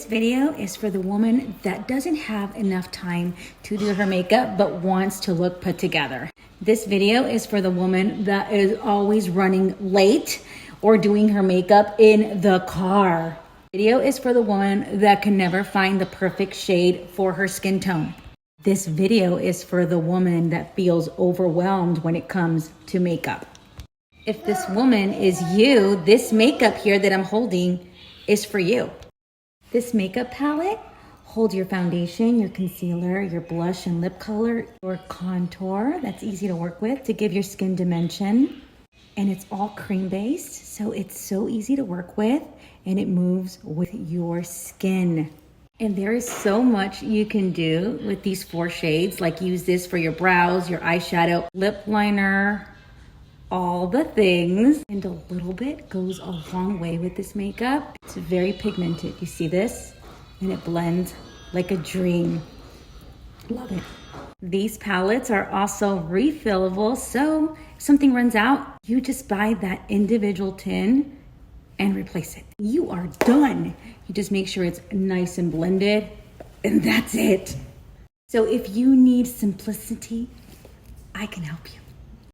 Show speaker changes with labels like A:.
A: video is for the woman that doesn't have enough time to do her makeup but wants to look put together. This video is for the woman that is always running late or doing her makeup in the car. Video is for the woman that can never find the perfect shade for her skin tone. This video is for the woman that feels overwhelmed when it comes to makeup. If this woman is you, this makeup here that I'm holding is for you. This makeup palette holds your foundation, your concealer, your blush and lip color, your contour. That's easy to work with to give your skin dimension. And it's all cream based, so it's so easy to work with and it moves with your skin. And there is so much you can do with these 4 shades, like use this for your brows, your eyeshadow, lip liner, all the things. And a little bit goes a long way with this makeup. It's very pigmented. You see this? And it blends like a dream. Love it. These palettes are also refillable, so if something runs out, you just buy that individual tin and replace it. You are done. You just make sure it's nice and blended, and that's it. So if you need simplicity, I can help you.